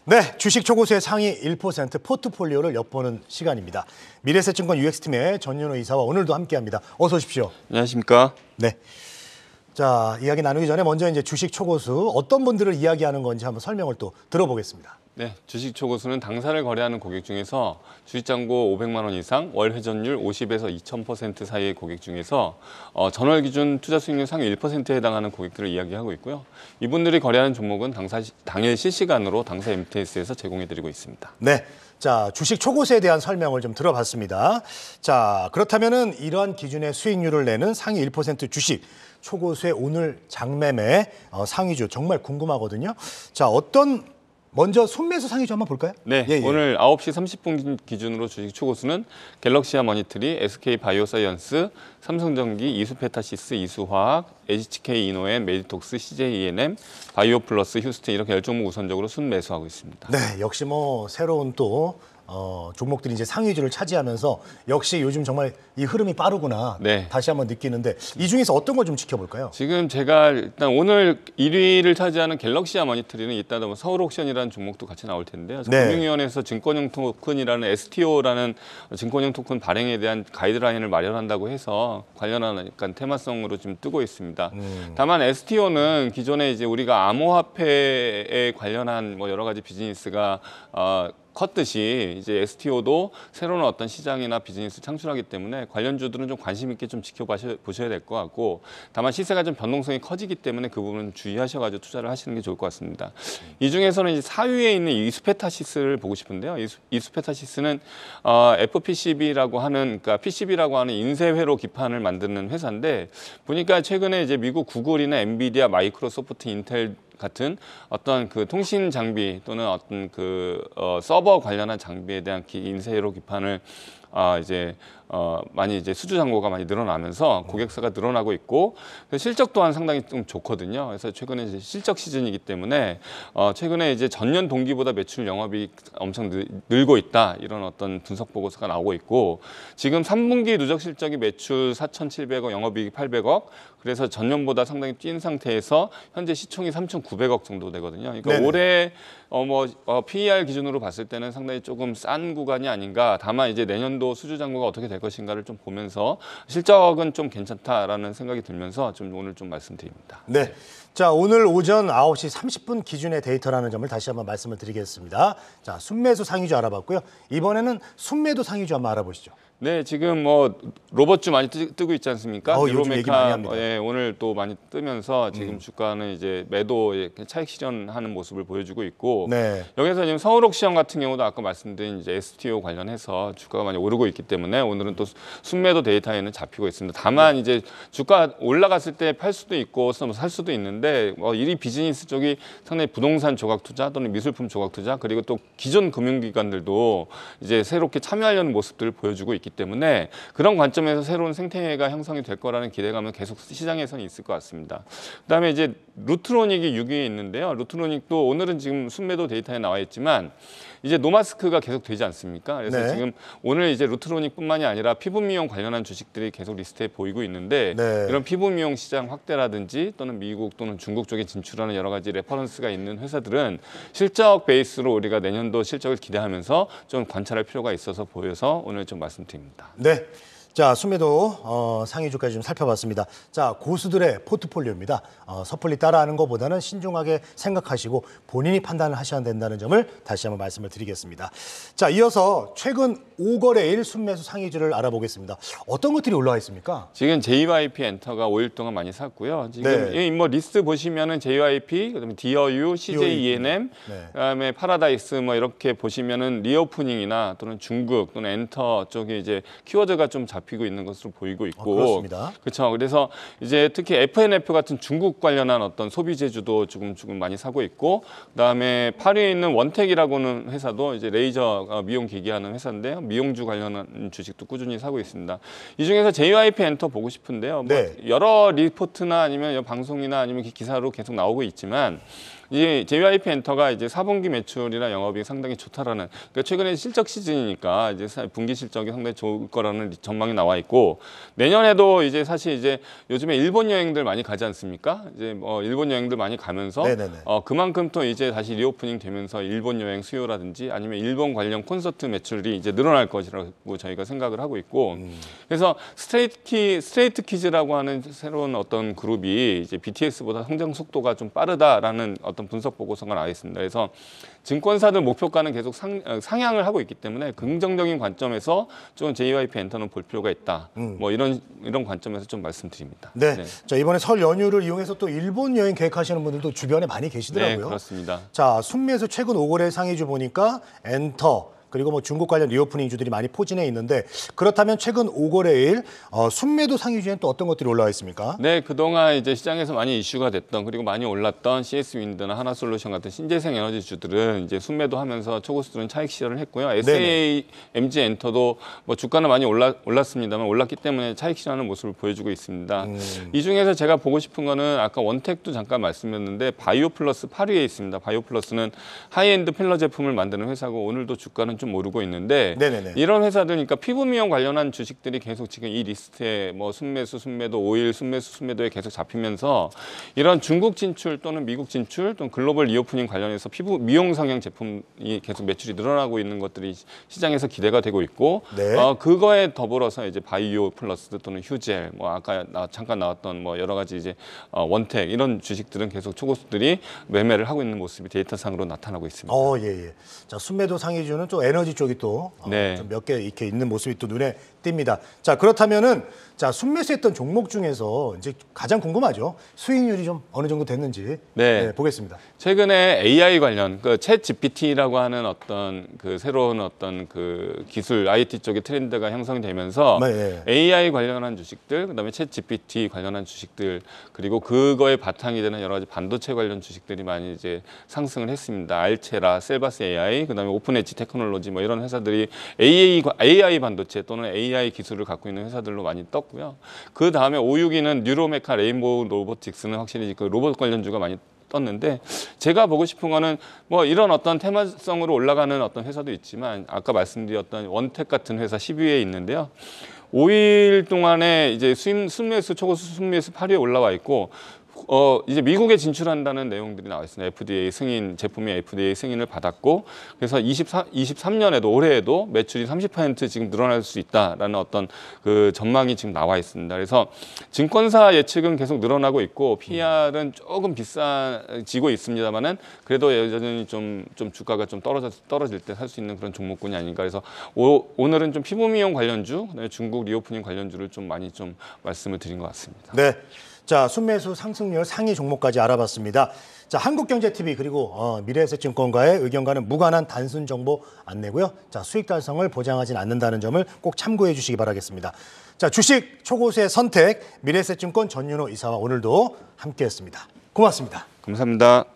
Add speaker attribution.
Speaker 1: 네, 주식 초고수의 상위 1% 포트폴리오를 엿보는 시간입니다. 미래에셋증권 UX팀의 전윤호 이사와 오늘도 함께합니다. 어서 오십시오.
Speaker 2: 안녕하십니까?
Speaker 1: 네. 자, 이야기 나누기 전에 먼저 이제 주식 초고수 어떤 분들을 이야기하는 건지 한번 설명을 또 들어보겠습니다.
Speaker 2: 네, 주식 초고수는 당사를 거래하는 고객 중에서 주식잔고 500만 원 이상, 월 회전율 50에서 2000% 사이의 고객 중에서 전월 기준 투자 수익률 상위 1%에 해당하는 고객들을 이야기하고 있고요. 이분들이 거래하는 종목은 당일 실시간으로 당사 MTS에서 제공해드리고 있습니다.
Speaker 1: 네, 자 주식 초고수에 대한 설명을 좀 들어봤습니다. 자 그렇다면은 이러한 기준의 수익률을 내는 상위 1% 주식 초고수의 오늘 장매매 상위주 정말 궁금하거든요. 자 먼저 순매수 상위주 한번 볼까요?
Speaker 2: 네, 오늘 9시 30분 기준으로 주식 초고수는 갤럭시아 머니트리, SK바이오사이언스, 삼성전기, 이수페타시스, 이수화학, HK 이노엔, 메디톡스, CJENM, 바이오플러스, 휴스튼 이렇게 10종목 우선적으로 순매수하고 있습니다.
Speaker 1: 네, 역시 뭐 새로운 또 종목들이 이제 상위주를 차지하면서 역시 요즘 정말 이 흐름이 빠르구나.
Speaker 2: 네.
Speaker 1: 다시 한번 느끼는데 이 중에서 어떤 걸 좀 지켜볼까요?
Speaker 2: 지금 제가 일단 오늘 1위를 차지하는 갤럭시아 머니터리는 이따가 뭐 서울옥션이라는 종목도 같이 나올 텐데요.
Speaker 1: 네.
Speaker 2: 금융위원회에서 증권형 토큰이라는 STO라는 증권형 토큰 발행에 대한 가이드라인을 마련한다고 해서 관련한 약간 테마성으로 지금 뜨고 있습니다. 다만 STO는 기존에 이제 우리가 암호화폐에 관련한 뭐 여러 가지 비즈니스가 컸듯이 이제 STO도 새로운 어떤 시장이나 비즈니스 창출하기 때문에 관련주들은 좀 관심 있게 좀 지켜보셔야 될 것 같고, 다만 시세가 좀 변동성이 커지기 때문에 그 부분은 주의하셔가지고 투자를 하시는 게 좋을 것 같습니다. 이 중에서는 이제 4위에 있는 이수페타시스를 보고 싶은데요. 이수페타시스는 FPCB라고 하는, 그러니까 PCB라고 하는 인쇄회로 기판을 만드는 회사인데, 보니까 최근에 이제 미국 구글이나 엔비디아, 마이크로소프트, 인텔 같은 어떤 그 통신 장비 또는 어떤 그 서버 관련한 장비에 대한 인쇄로 기판을 많이 이제 수주 잔고가 많이 늘어나면서 고객사가 늘어나고 있고 실적 또한 상당히 좀 좋거든요. 그래서 최근에 이제 실적 시즌이기 때문에 최근에 이제 전년 동기보다 매출 영업이 엄청 늘고 있다, 이런 어떤 분석 보고서가 나오고 있고, 지금 3분기 누적 실적이 매출 4,700억, 영업이익 800억, 그래서 전년보다 상당히 뛴 상태에서 현재 시총이 3,900억 정도 되거든요. 그러니까
Speaker 1: 네네.
Speaker 2: 올해 PER 기준으로 봤을 때는 상당히 조금 싼 구간이 아닌가. 다만 이제 내년도 수주 잔고가 어떻게 될 것인가를 좀 보면서 실적은 좀 괜찮다라는 생각이 들면서 좀 오늘 좀 말씀드립니다.
Speaker 1: 네. 자, 오늘 오전 9시 30분 기준의 데이터라는 점을 다시 한번 말씀을 드리겠습니다. 자, 순매수 상위주 알아봤고요. 이번에는 순매도 상위주 한번 알아보시죠.
Speaker 2: 네, 지금 뭐 로봇주 많이 뜨고 있지 않습니까?
Speaker 1: 요즘 얘기 많이 합니다.
Speaker 2: 오늘 또 많이 뜨면서 지금 주가는 이제 매도에 차익 실현하는 모습을 보여주고 있고,
Speaker 1: 네.
Speaker 2: 여기서 지금 서울옥션 같은 경우도 아까 말씀드린 이제 STO 관련해서 주가가 많이 오르고 있기 때문에 오늘은 또 순매도 데이터에는 잡히고 있습니다. 다만 이제 주가 올라갔을 때 팔 수도 있고 살 수도 있는데 이 비즈니스 쪽이 상당히 부동산 조각 투자 또는 미술품 조각 투자, 그리고 또 기존 금융기관들도 이제 새롭게 참여하려는 모습들을 보여주고 있기 때문에 그런 관점에서 새로운 생태계가 형성이 될 거라는 기대감은 계속 시장에서는 있을 것 같습니다. 그다음에 이제 루트로닉이 6위에 있는데요. 루트로닉도 오늘은 지금 순매도 데이터에 나와 있지만 이제 노마스크가 계속 되지 않습니까? 그래서
Speaker 1: 네.
Speaker 2: 지금 오늘 이제 루트로닉뿐만이 아니라 피부 미용 관련한 주식들이 계속 리스트에 보이고 있는데,
Speaker 1: 네.
Speaker 2: 이런 피부 미용 시장 확대라든지 또는 미국 또는 중국 쪽에 진출하는 여러 가지 레퍼런스가 있는 회사들은 실적 베이스로 우리가 내년도 실적을 기대하면서 좀 관찰할 필요가 있어서 보여서 오늘 좀 말씀드립니다.
Speaker 1: 네. 자, 순매도 상위주까지 좀 살펴봤습니다. 자, 고수들의 포트폴리오입니다. 섣불리 따라하는 것보다는 신중하게 생각하시고 본인이 판단을 하셔야 된다는 점을 다시 한번 말씀을 드리겠습니다. 자, 이어서 최근 5거래일 순매수 상위주를 알아보겠습니다. 어떤 것들이 올라와 있습니까?
Speaker 2: 지금 JYP 엔터가 5일 동안 많이 샀고요. 지금
Speaker 1: 네.
Speaker 2: 뭐 리스트 보시면은 JYP, 그다음에 디어유, CJENM,
Speaker 1: 네.
Speaker 2: 그다음에 파라다이스 뭐 이렇게 보시면은 리오프닝이나 또는 중국 또는 엔터 쪽에 이제 키워드가 좀 잡히고 있는 것으로 보이고 있고,
Speaker 1: 그렇습니다.
Speaker 2: 그렇죠. 그래서 이제 특히 FNF 같은 중국 관련한 어떤 소비재주도 조금 많이 사고 있고, 그다음에 파리에 있는 원택이라고는 회사도 이제 레이저 미용 기기 하는 회사인데요. 미용주 관련한 주식도 꾸준히 사고 있습니다. 이 중에서 JYP 엔터 보고 싶은데요.
Speaker 1: 네.
Speaker 2: 뭐 여러 리포트나 아니면 방송이나 아니면 기사로 계속 나오고 있지만 이 JYP 엔터가 이제 4분기 매출이나 영업이익이 상당히 좋다라는, 그러니까 최근에 실적 시즌이니까 이제 분기 실적이 상당히 좋을 거라는 전망이 나와 있고, 내년에도 이제 사실 이제 요즘에 일본 여행들 많이 가지 않습니까? 이제 일본 여행들 많이 가면서 그만큼 또 이제 다시 리오프닝 되면서 일본 여행 수요라든지 아니면 일본 관련 콘서트 매출이 이제 늘어날 것이라고 저희가 생각을 하고 있고, 그래서 스트레이트 키즈라고 하는 새로운 어떤 그룹이 이제 BTS보다 성장 속도가 좀 빠르다라는 어떤 분석 보고서가 나와 있습니다. 그래서 증권사들 목표가는 계속 상향을 하고 있기 때문에 긍정적인 관점에서 좀 JYP 엔터는 볼 필요가 있다. 뭐 이런 관점에서 좀 말씀드립니다.
Speaker 1: 네. 자, 이번에 설 연휴를 이용해서 또 일본 여행 계획하시는 분들도 주변에 많이 계시더라고요.
Speaker 2: 네, 그렇습니다.
Speaker 1: 자, 순매수 최근 5거래 상위주 보니까 엔터 그리고 뭐 중국 관련 리오프닝주들이 많이 포진해 있는데, 그렇다면 최근 5거래일 순매도 상위주에는 또 어떤 것들이 올라와 있습니까?
Speaker 2: 네, 그동안 이제 시장에서 많이 이슈가 됐던 그리고 많이 올랐던 CS 윈드나 하나솔루션 같은 신재생 에너지주들은 이제 순매도 하면서 초고수들은 차익 실현을 했고요. SA MG 엔터도 뭐 주가는 많이 올랐습니다만 올랐기 때문에 차익 실현하는 모습을 보여주고 있습니다. 이 중에서 제가 보고 싶은 거는 아까 원텍도 잠깐 말씀드렸는데 바이오 플러스 8위에 있습니다. 바이오 플러스는 하이엔드 필러 제품을 만드는 회사고 오늘도 주가는 좀 오르고 있는데, 이런 회사들, 그러니까 피부 미용 관련한 주식들이 계속 지금 이 리스트에 뭐 순매수, 순매도, 오일, 순매수, 순매도에 계속 잡히면서 이런 중국 진출 또는 미국 진출 또는 글로벌 리오프닝 관련해서 피부 미용 성형 제품이 계속 매출이 늘어나고 있는 것들이 시장에서 기대가 되고 있고, 그거에 더불어서 이제 바이오 플러스 또는 휴젤, 뭐 아까 잠깐 나왔던 뭐 여러 가지 이제 원텍 이런 주식들은 계속 초고수들이 매매를 하고 있는 모습이 데이터상으로 나타나고 있습니다.
Speaker 1: 예. 자, 순매도 상위주는 또 에너지 쪽이 또 몇 개 이렇게 있는 모습이 또 눈에 띕니다. 자, 그렇다면은 자, 순매수했던 종목 중에서 이제 가장 궁금하죠. 수익률이 좀 어느 정도 됐는지 보겠습니다.
Speaker 2: 최근에 AI 관련 그 챗 GPT라고 하는 어떤 그 새로운 어떤 그 기술 IT 쪽의 트렌드가 형성되면서 AI 관련한 주식들, 그다음에 챗 GPT 관련한 주식들, 그리고 그거에 바탕이 되는 여러 가지 반도체 관련 주식들이 많이 이제 상승을 했습니다. 알체라, 셀바스 AI, 그다음에 오픈 엣지 테크놀로지 뭐 이런 회사들이 AI 반도체 또는 AI 기술을 갖고 있는 회사들로 많이 떴고요. 그 다음에 562는 뉴로메카, 레인보우 로보틱스는 확실히 그 로봇 관련주가 많이 떴는데, 제가 보고 싶은 거는 뭐 이런 어떤 테마성으로 올라가는 어떤 회사도 있지만 아까 말씀드렸던 원텍 같은 회사 10위에 있는데요. 5일 동안에 이제 순매수, 초고수 순매수 8위에 올라와 있고, 이제 미국에 진출한다는 내용들이 나와 있습니다. FDA 승인, 제품이 FDA 승인을 받았고, 그래서 23년에도 올해에도 매출이 30% 지금 늘어날 수 있다라는 어떤 그 전망이 지금 나와 있습니다. 그래서 증권사 예측은 계속 늘어나고 있고, PR은 조금 비싸지고 있습니다만은 그래도 여전히 좀 주가가 좀 떨어질 때 살 수 있는 그런 종목군이 아닌가. 그래서 오늘은 좀 피부 미용 관련주, 그다음에 중국 리오프닝 관련주를 좀 많이 좀 말씀을 드린 것 같습니다.
Speaker 1: 네. 자, 순매수 상승률 상위 종목까지 알아봤습니다. 자, 한국경제TV 그리고 미래에셋증권과의 의견과는 무관한 단순 정보 안내고요. 자, 수익 달성을 보장하진 않는다는 점을 꼭 참고해 주시기 바라겠습니다. 자, 주식 초고수의 선택 미래에셋증권 전윤호 이사와 오늘도 함께했습니다. 고맙습니다.
Speaker 2: 감사합니다.